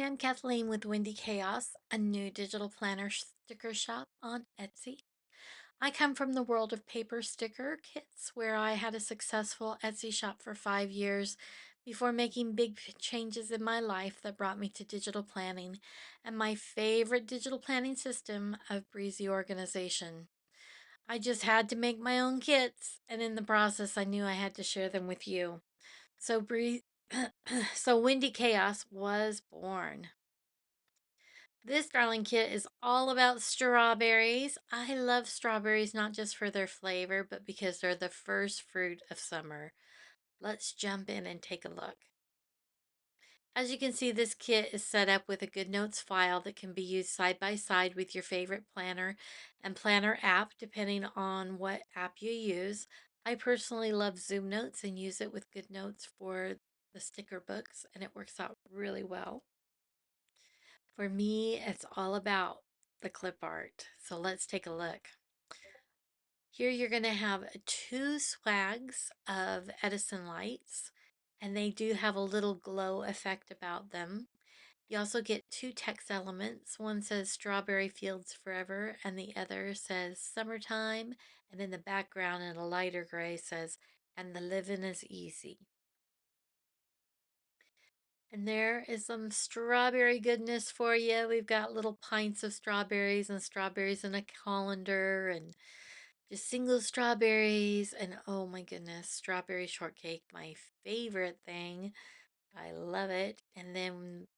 Hi, I'm Kathleen with Windy Chaos, a new digital planner sticker shop on Etsy. I come from the world of paper sticker kits, where I had a successful Etsy shop for 5 years before making big changes in my life that brought me to digital planning and my favorite digital planning system of Breezy Organization. I just had to make my own kits, and in the process, I knew I had to share them with you. So, so Windy Chaos was born. This darling kit is all about strawberries. I love strawberries not just for their flavor, but because they're the first fruit of summer. Let's jump in and take a look. As you can see, this kit is set up with a GoodNotes file that can be used side by side with your favorite planner and planner app, depending on what app you use. I personally love Zoomnotes and use it with GoodNotes for the sticker books, and it works out really well. For me, it's all about the clip art. So let's take a look. Here you're going to have two swags of Edison lights, and they do have a little glow effect about them. You also get two text elements. One says Strawberry Fields Forever, and the other says Summertime. And in the background, in a lighter gray, says, And the Living is Easy. And there is some strawberry goodness for you. We've got little pints of strawberries and strawberries in a colander and just single strawberries. And oh my goodness, strawberry shortcake, my favorite thing. I love it. And then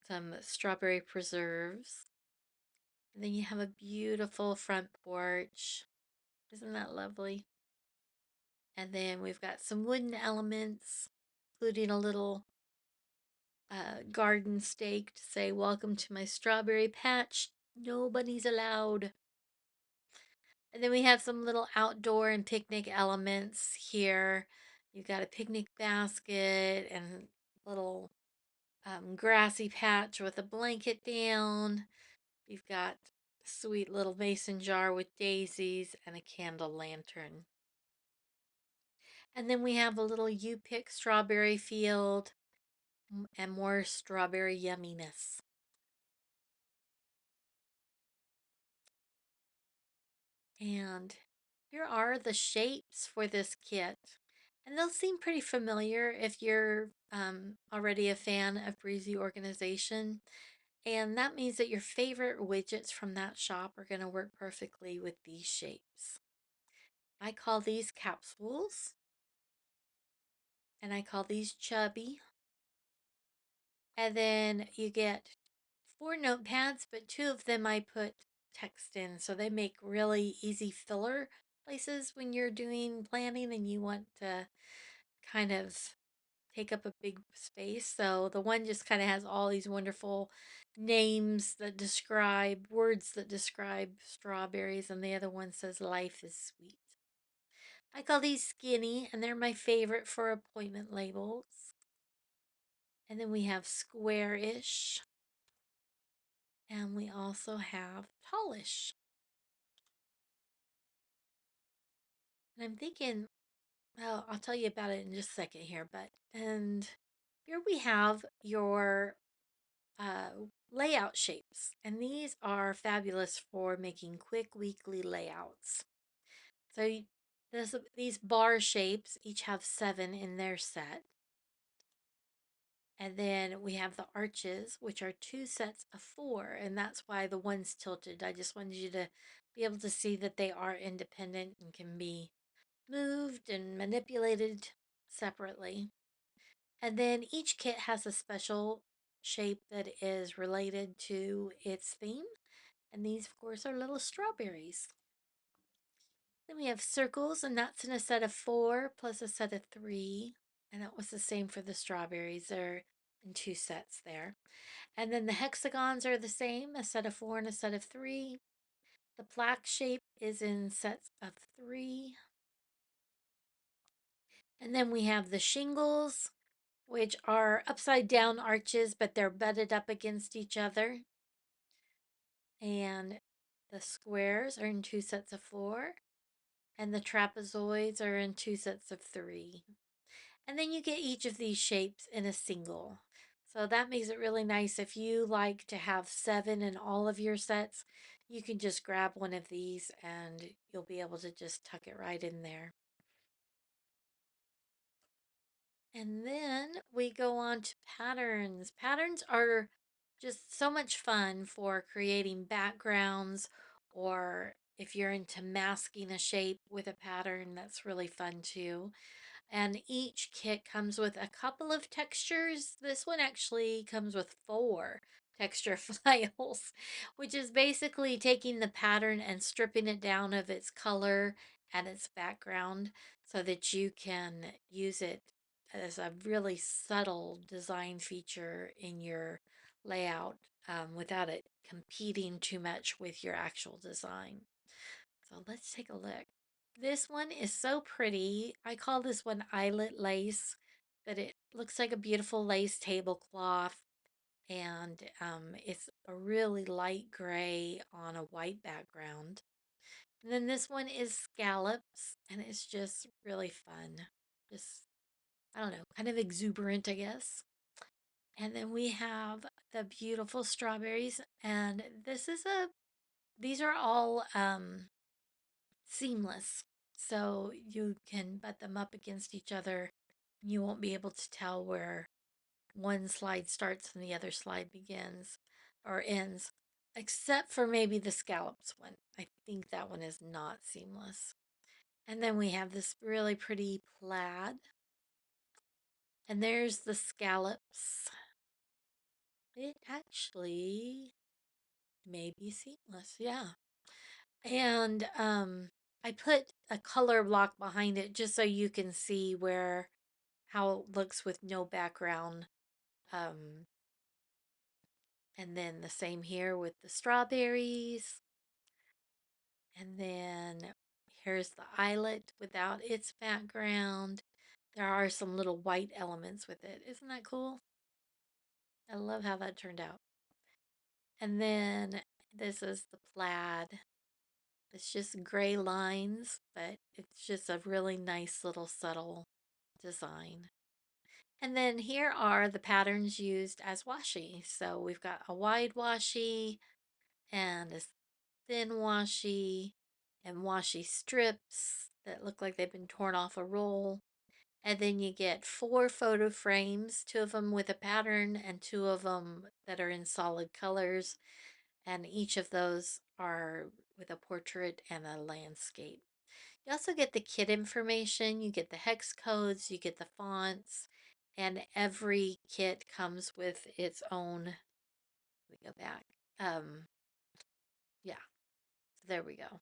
some strawberry preserves. And then you have a beautiful front porch. Isn't that lovely? And then we've got some wooden elements, including a little garden stake to say, Welcome to my strawberry patch. Nobody's allowed. And then we have some little outdoor and picnic elements here. You've got a picnic basket and little grassy patch with a blanket down. You've got a sweet little mason jar with daisies and a candle lantern. And then we have a little you pick strawberry field and more strawberry yumminess. And here are the shapes for this kit. And they'll seem pretty familiar if you're already a fan of Breezy Organization. And that means that your favorite widgets from that shop are going to work perfectly with these shapes. I call these capsules, and I call these chubby. And then you get 4 notepads, but 2 of them I put text in, so they make really easy filler places when you're doing planning and you want to kind of take up a big space. So the one just kind of has all these wonderful names that describe words that describe strawberries, and the other one says life is sweet. I call these skinny, and they're my favorite for appointment labels. And then we have square-ish, and we also have tallish. And I'm thinking, well, I'll tell you about it in just a second here, and here we have your layout shapes, and these are fabulous for making quick weekly layouts. So these bar shapes each have 7 in their set. And then we have the arches, which are 2 sets of 4, and that's why the one's tilted. I just wanted you to be able to see that they are independent and can be moved and manipulated separately. And then each kit has a special shape that is related to its theme. And these, of course, are little strawberries. Then we have circles, and that's in a set of 4 plus a set of 3. And that was the same for the strawberries. They're in 2 sets there. And then the hexagons are the same, a set of 4 and a set of 3. The plaque shape is in sets of 3. And then we have the shingles, which are upside down arches, but they're butted up against each other. And the squares are in 2 sets of 4. And the trapezoids are in 2 sets of 3. And then you get each of these shapes in a single. So that makes it really nice. If you like to have seven in all of your sets, you can just grab one of these and you'll be able to just tuck it right in there. And then we go on to patterns. Patterns are just so much fun for creating backgrounds, or if you're into masking a shape with a pattern, that's really fun too. And each kit comes with a couple of textures. This one actually comes with four texture files, which is basically taking the pattern and stripping it down of its color and its background so that you can use it as a really subtle design feature in your layout without it competing too much with your actual design. So let's take a look. This one is so pretty. I call this one eyelet lace, but it looks like a beautiful lace tablecloth. And it's a really light gray on a white background. And then this one is scallops, and it's just really fun. Just, I don't know, kind of exuberant, I guess. And then we have the beautiful strawberries, and these are all seamless. So you can butt them up against each other. You won't be able to tell where one slide starts and the other slide begins or ends, except for maybe the scallops one. I think that one is not seamless. And then we have this really pretty plaid. And there's the scallops. It actually may be seamless, yeah. And I put a color block behind it just so you can see where how it looks with no background. Um, and then the same here with the strawberries. And then here's the eyelet without its background. There are some little white elements with it. Isn't that cool? I love how that turned out. And then this is the plaid. It's just gray lines, but it's just a really nice little subtle design. And then here are the patterns used as washi. So we've got a wide washi and a thin washi and washi strips that look like they've been torn off a roll. And then you get four photo frames, two of them with a pattern and two of them that are in solid colors. And each of those are with a portrait and a landscape. You also get the kit information, you get the hex codes, you get the fonts, and every kit comes with its own. Let me go back. Um, yeah, there we go.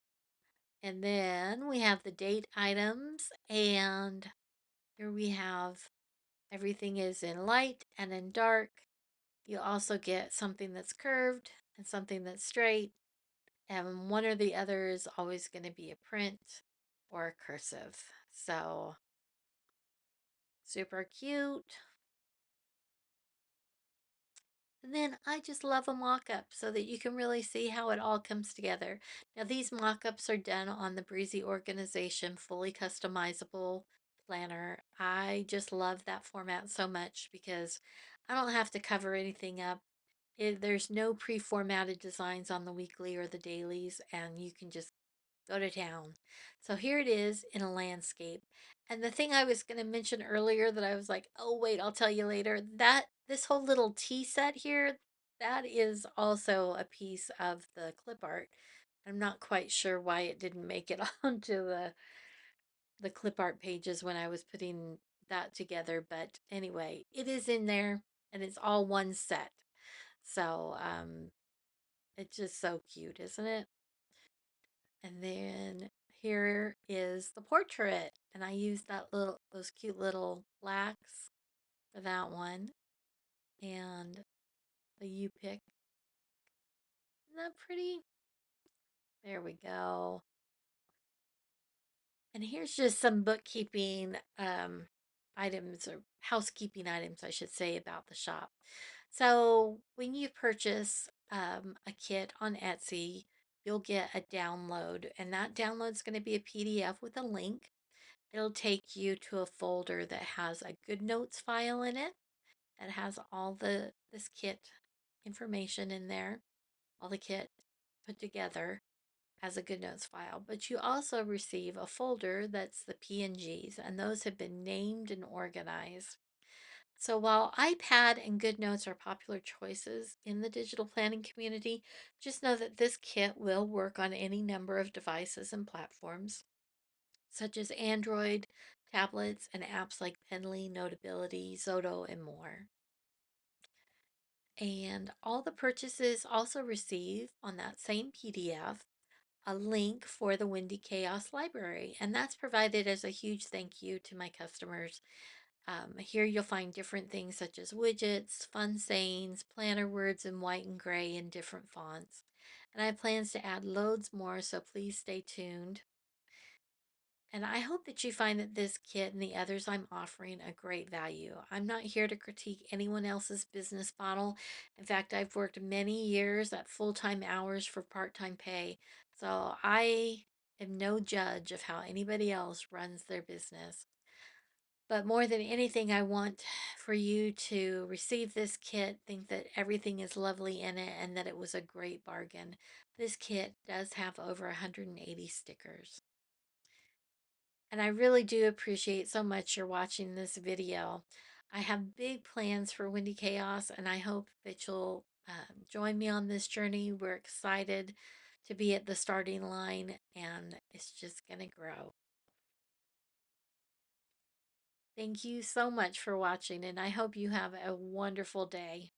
And then we have the date items, and here we have everything is in light and in dark. You also get something that's curved and something that's straight, and one or the other is always going to be a print or a cursive. So super cute. And then I just love a mock-up so that you can really see how it all comes together. Now these mock-ups are done on the Breezy Organization fully customizable planner. I just love that format so much because I don't have to cover anything up. There's no pre-formatted designs on the weekly or the dailies, and you can just go to town. So here it is in a landscape. And the thing I was going to mention earlier that I was like, oh, wait, I'll tell you later, that this whole little tea set here, that is also a piece of the clip art. I'm not quite sure why it didn't make it onto the clip art pages when I was putting that together. But anyway, it is in there and it's all one set. So it's just so cute, isn't it? And then here is the portrait. And I used those cute little blacks for that one. And the U pick. Isn't that pretty? There we go. And here's just some bookkeeping items or housekeeping items, I should say, about the shop. So when you purchase a kit on Etsy, you'll get a download, and that download is going to be a PDF with a link. It'll take you to a folder that has a Good Notes file in it. that has all the this kit information in there, all the kit put together as a GoodNotes file. But you also receive a folder that's the PNGs, and those have been named and organized. So while iPad and GoodNotes are popular choices in the digital planning community, just know that this kit will work on any number of devices and platforms, such as Android, tablets, and apps like Penly, Notability, Zoto, and more. And all the purchases also receive on that same PDF a link for the Windy Chaos Library, and that's provided as a huge thank you to my customers. Here you'll find different things such as widgets, fun sayings, planner words in white and gray in different fonts. And I have plans to add loads more, so please stay tuned. And I hope that you find that this kit and the others I'm offering a great value. I'm not here to critique anyone else's business model. In fact, I've worked many years at full-time hours for part-time pay, so I am no judge of how anybody else runs their business. But more than anything, I want for you to receive this kit, think that everything is lovely in it, and that it was a great bargain. This kit does have over 180 stickers. And I really do appreciate so much you're watching this video. I have big plans for Windy Chaos, and I hope that you'll join me on this journey. We're excited to be at the starting line, and it's just going to grow. Thank you so much for watching, and I hope you have a wonderful day.